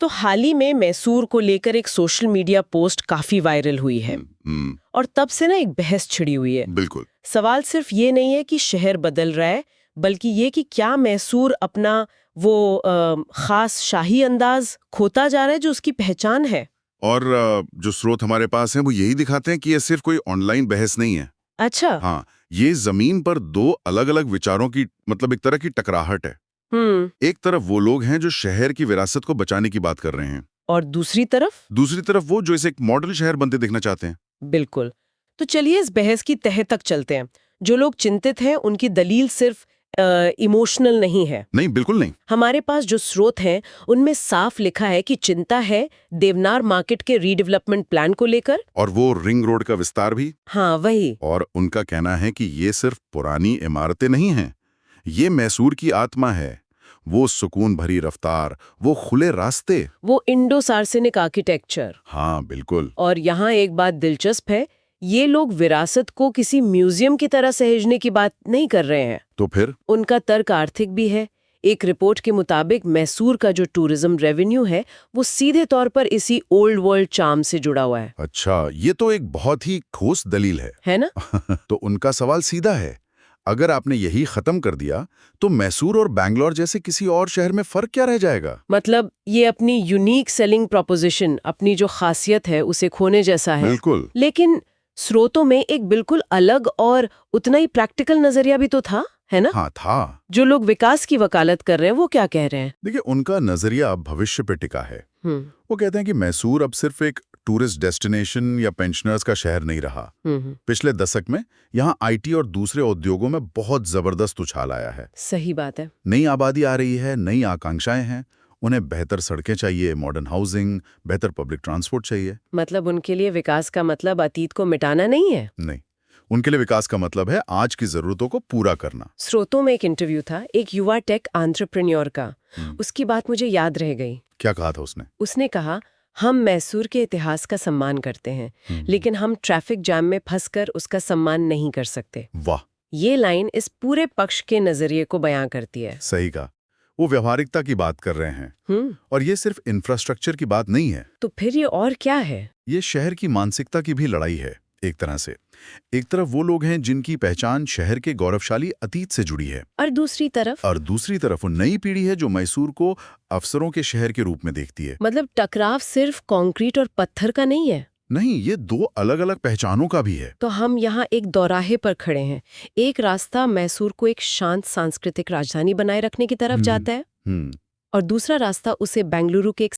तो हाल ही में मैसूर को लेकर एक सोशल मीडिया पोस्ट काफी वायरल हुई है और तब से ना एक बहस छिड़ी हुई है। बिल्कुल। सवाल सिर्फ ये नहीं है कि शहर बदल रहा है, बल्कि ये कि क्या मैसूर अपना वो खास शाही अंदाज खोता जा रहा है जो उसकी पहचान है। और जो स्रोत हमारे पास हैं वो यही दिखाते हैं कि ये सिर्फ कोई ऑनलाइन बहस नहीं है। अच्छा। हाँ, ये जमीन पर दो अलग अलग विचारों की मतलब एक तरह की टकराहट है। एक तरफ वो लोग हैं जो शहर की विरासत को बचाने की बात कर रहे हैं, और दूसरी तरफ वो जो इसे एक मॉडल शहर बनते देखना चाहते हैं। बिल्कुल। तो चलिए इस बहस की तह तक चलते हैं। जो लोग चिंतित हैं उनकी दलील सिर्फ इमोशनल नहीं है। नहीं, बिल्कुल नहीं। हमारे पास जो स्रोत हैं उनमें साफ लिखा है कि चिंता है देवनार मार्केट के रीडेवलपमेंट प्लान को लेकर, और वो रिंग रोड का विस्तार भी। हाँ वही। और उनका कहना है कि ये सिर्फ पुरानी इमारतें नहीं हैं, ये मैसूर की आत्मा है। वो सुकून भरी रफ्तार, वो खुले रास्ते, वो इंडो सार्सेनिक आर्किटेक्चर। हाँ बिल्कुल। और यहाँ एक बात दिलचस्प है, ये लोग विरासत को किसी म्यूजियम की तरह सहेजने की बात नहीं कर रहे हैं। तो फिर उनका तर्क आर्थिक भी है। एक रिपोर्ट के मुताबिक मैसूर का जो टूरिज्म रेवेन्यू है वो सीधे तौर पर इसी ओल्ड वर्ल्ड चार्म से जुड़ा हुआ है। अच्छा, ये तो एक बहुत ही ठोस दलील है ना? तो उनका सवाल सीधा है, अगर आपने यही खत्म कर दिया तो मैसूर और बैंगलोर जैसे किसी और शहर में फर्क क्या रह जाएगा? मतलब ये अपनी यूनिक सेलिंग प्रोपोजिशन, अपनी जो खासियत है उसे खोने जैसा है। बिल्कुल। लेकिन स्रोतों में एक बिल्कुल अलग और उतना ही प्रैक्टिकल नजरिया भी तो था, है ना? हाँ था। जो लोग विकास की वकालत कर रहे हैं वो क्या कह रहे हैं? देखिए, उनका नजरिया अब भविष्य पे टिका है। वो कहते हैं कि मैसूर अब सिर्फ एक टूरिस्ट डेस्टिनेशन या पेंशनर्स का शहर नहीं रहा। पिछले दशक में यहाँ आईटी और दूसरे उद्योगों में बहुत जबरदस्त उछाल आया है। सही बात है। नई आबादी आ रही है, नई आकांक्षाएं हैं। उन्हें बेहतर सड़कें चाहिए, मॉडर्न हाउसिंग, बेहतर पब्लिक ट्रांसपोर्ट चाहिए। मतलब उनके लिए विकास का मतलब अतीत को मिटाना नहीं है। नहीं, उनके लिए विकास का मतलब है आज की जरूरतों को पूरा करना। स्रोतों में एक इंटरव्यू था एक युवा टेक एंटरप्रेन्योर का। उसकी बात मुझे याद रह गई। क्या कहा था उसने? उसने कहा, हम मैसूर के इतिहास का सम्मान करते हैं, लेकिन हम ट्रैफिक जाम में फंसकर उसका सम्मान नहीं कर सकते। वाह! ये लाइन इस पूरे पक्ष के नजरिए को बयां करती है। सही कहा। वो व्यवहारिकता की बात कर रहे हैं। और ये सिर्फ इंफ्रास्ट्रक्चर की बात नहीं है। तो फिर ये और क्या है? ये शहर की मानसिकता की भी लड़ाई है एक तरह से। एक तरफ वो लोग हैं जिनकी पहचान शहर के गौरवशाली अतीत से जुड़ी है, और दूसरी तरफ वो नई पीढ़ी है जो मैसूर को अफसरों के शहर के रूप में देखती है। मतलब टकराव सिर्फ कंक्रीट और पत्थर का नहीं है। नहीं, ये दो अलग अलग पहचानों का भी है। तो हम यहाँ एक दौराहे पर खड़े हैं। एक रास्ता मैसूर को एक शांत सांस्कृतिक राजधानी बनाए रखने की तरफ जाता है, और दूसरा रास्ता उसे बेंगलुरु के एक